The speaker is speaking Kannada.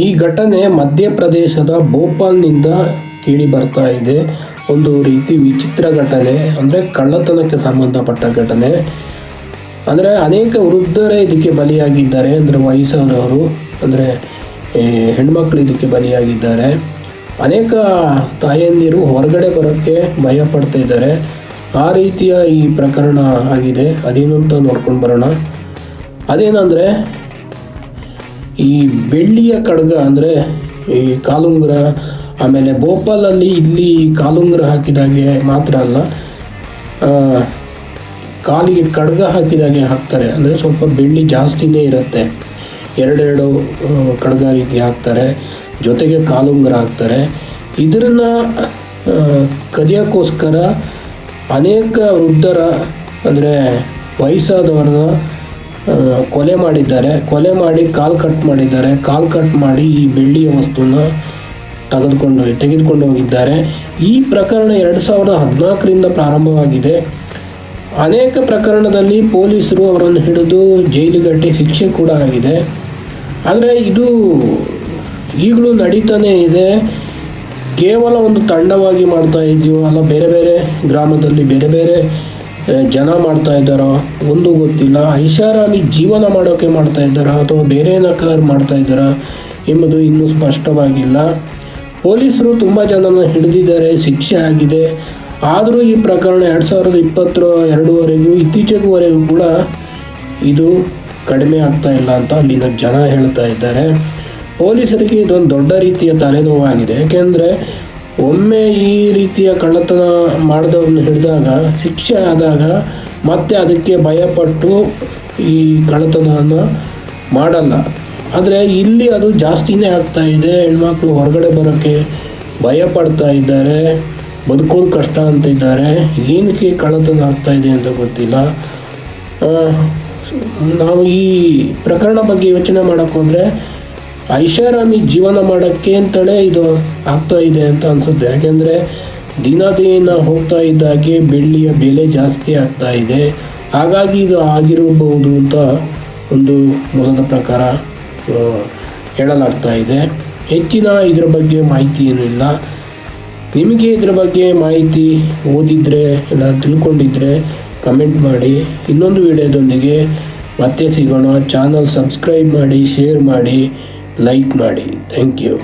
ಈ ಘಟನೆ ಮಧ್ಯಪ್ರದೇಶದ ಭೋಪಾಲ್ನಿಂದ ಕೇಳಿ ಬರ್ತಾ ಇದೆ. ಒಂದು ರೀತಿ ವಿಚಿತ್ರ ಘಟನೆ, ಅಂದರೆ ಕಳ್ಳತನಕ್ಕೆ ಸಂಬಂಧಪಟ್ಟ ಘಟನೆ. ಅಂದರೆ ಅನೇಕ ವೃದ್ಧರೇ ಇದಕ್ಕೆ ಬಲಿಯಾಗಿದ್ದಾರೆ, ಅಂದರೆ ವಯಸ್ಸಾದವರು, ಅಂದರೆ ಹೆಣ್ಮಕ್ಳು ಇದಕ್ಕೆ ಬಲಿಯಾಗಿದ್ದಾರೆ. ಅನೇಕ ತಾಯಂದಿರು ಹೊರಗಡೆ ಬರೋಕ್ಕೆ ಭಯ ಪಡ್ತಾ ಇದ್ದಾರೆ. ಆ ರೀತಿಯ ಈ ಪ್ರಕರಣ ಆಗಿದೆ. ಅದೇನು ಅಂತ ನೋಡ್ಕೊಂಡು ಬರೋಣ. ಅದೇನಂದರೆ ಈ ಬೆಳ್ಳಿಯ ಕಡಗ, ಅಂದರೆ ಈ ಕಾಲುಂಗುರ, ಆಮೇಲೆ ಭೋಪಾಲಲ್ಲಿ ಇಲ್ಲಿ ಕಾಲುಂಗುರ ಹಾಕಿದಾಗೆ ಮಾತ್ರ ಅಲ್ಲ, ಕಾಲಿಗೆ ಕಡಗ ಹಾಕಿದಾಗೆ ಹಾಕ್ತಾರೆ. ಅಂದರೆ ಸ್ವಲ್ಪ ಬೆಳ್ಳಿ ಜಾಸ್ತಿನೇ ಇರುತ್ತೆ. ಎರಡೆರಡು ಕಡಗ ರೀತಿ ಹಾಕ್ತಾರೆ, ಜೊತೆಗೆ ಕಾಲುಂಗುರ ಹಾಕ್ತಾರೆ. ಇದನ್ನ ಕದಿಯೋಕ್ಕೋಸ್ಕರ ಅನೇಕ ವೃದ್ಧರ, ಅಂದರೆ ವಯಸ್ಸಾದವ್ರನ್ನ ಕೊಲೆ ಮಾಡಿದ್ದಾರೆ. ಕೊಲೆ ಮಾಡಿ ಕಾಲು ಕಟ್ ಮಾಡಿದ್ದಾರೆ. ಕಾಲು ಕಟ್ ಮಾಡಿ ಈ ಬೆಳ್ಳಿಯ ವಸ್ತುನ ತೆಗೆದುಕೊಂಡು ಹೋಗಿದ್ದಾರೆ. ಈ ಪ್ರಕರಣ 2014ರಿಂದ ಪ್ರಾರಂಭವಾಗಿದೆ. ಅನೇಕ ಪ್ರಕರಣದಲ್ಲಿ ಪೊಲೀಸರು ಅವರನ್ನು ಹಿಡಿದು ಜೈಲಿಗಟ್ಟಿ ಶಿಕ್ಷೆ ಕೂಡ ಆಗಿದೆ. ಆದರೆ ಇದು ಈಗಲೂ ನಡೀತಾನೇ ಇದೆ. ಕೇವಲ ಒಂದು ತಂಡವಾಗಿ ಮಾಡ್ತಾ ಇದೆಯೋ ಅಲ್ಲ ಬೇರೆ ಬೇರೆ ಗ್ರಾಮದಲ್ಲಿ ಬೇರೆ ಬೇರೆ ಜನ ಮಾಡ್ತಾ ಇದ್ದಾರೋ ಒಂದು ಗೊತ್ತಿಲ್ಲ. ಐಷಾರಾಮಿ ಜೀವನ ಮಾಡೋಕ್ಕೆ ಮಾಡ್ತಾ ಇದ್ದಾರಾ ಅಥವಾ ಬೇರೆ ಏನಾದ್ರು ಮಾಡ್ತಾ ಇದ್ದಾರಾ ಎಂಬುದು ಇನ್ನೂ ಸ್ಪಷ್ಟವಾಗಿಲ್ಲ. ಪೊಲೀಸರು ತುಂಬ ಜನನ ಹಿಡಿದಿದ್ದಾರೆ, ಶಿಕ್ಷೆ ಆಗಿದೆ. ಆದರೂ ಈ ಪ್ರಕರಣ 2022ವರೆಗೂ ಇತ್ತೀಚೆಗುವರೆಗೂ ಕೂಡ ಇದು ಕಡಿಮೆ ಆಗ್ತಾ ಇಲ್ಲ ಅಂತ ಅಲ್ಲಿನ ಜನ ಹೇಳ್ತಾ ಇದ್ದಾರೆ. ಪೊಲೀಸರಿಗೆ ಇದೊಂದು ದೊಡ್ಡ ರೀತಿಯ ತಲೆನೋವಾಗಿದೆ. ಯಾಕೆಂದರೆ ಒಮ್ಮೆ ಈ ರೀತಿಯ ಕಳ್ಳತನ ಮಾಡಿದವ್ರನ್ನ ಹಿಡಿದಾಗ, ಶಿಕ್ಷೆ ಆದಾಗ ಮತ್ತೆ ಅದಕ್ಕೆ ಭಯಪಟ್ಟು ಈ ಕಳ್ಳತನವನ್ನು ಮಾಡಲ್ಲ. ಆದರೆ ಇಲ್ಲಿ ಅದು ಜಾಸ್ತಿನೇ ಆಗ್ತಾ ಇದೆ. ಹೆಣ್ಮಕ್ಳು ಹೊರಗಡೆ ಬರೋಕ್ಕೆ ಭಯ ಪಡ್ತಾ ಇದ್ದಾರೆ, ಬದುಕೋದು ಕಷ್ಟ ಅಂತ ಇದ್ದಾರೆ. ಏನಕ್ಕೆ ಕಳ್ಳತನ ಆಗ್ತಾ ಇದೆ ಅಂತ ಗೊತ್ತಿಲ್ಲ. ನಾವು ಈ ಪ್ರಕರಣ ಬಗ್ಗೆ ಯೋಚನೆ ಮಾಡೋಕ್ಕೆ ಹೋದರೆ ಐಷಾರಾಮಿ ಜೀವನ ಮಾಡೋಕ್ಕೆ ಅಂತಲೇ ಇದು ಆಗ್ತಾ ಇದೆ ಅಂತ ಅನಿಸುತ್ತೆ. ಯಾಕೆಂದರೆ ದಿನ ಹೋಗ್ತಾ ಇದ್ದಾಗೆ ಬೆಳ್ಳಿಯ ಬೆಲೆ ಜಾಸ್ತಿ ಆಗ್ತಾ ಇದೆ. ಹಾಗಾಗಿ ಇದು ಆಗಿರಬಹುದು ಅಂತ ಒಂದು ಮೂಲದ ಪ್ರಕಾರ ಹೇಳಲಾಗ್ತಾ ಇದೆ. ಹೆಚ್ಚಿನ ಇದರ ಬಗ್ಗೆ ಮಾಹಿತಿ ಏನೂ ಇಲ್ಲ. ನಿಮಗೆ ಇದರ ಬಗ್ಗೆ ಮಾಹಿತಿ ಓದಿದರೆ ಇಲ್ಲ ತಿಳ್ಕೊಂಡಿದ್ರೆ ಕಮೆಂಟ್ ಮಾಡಿ. ಇನ್ನೊಂದು ವಿಡಿಯೋದೊಂದಿಗೆ ಮತ್ತೆ ಸಿಗೋಣ. ಚಾನಲ್ ಸಬ್ಸ್ಕ್ರೈಬ್ ಮಾಡಿ, ಶೇರ್ ಮಾಡಿ, ಲೈಕ್ ಮಾಡಿ. Thank you.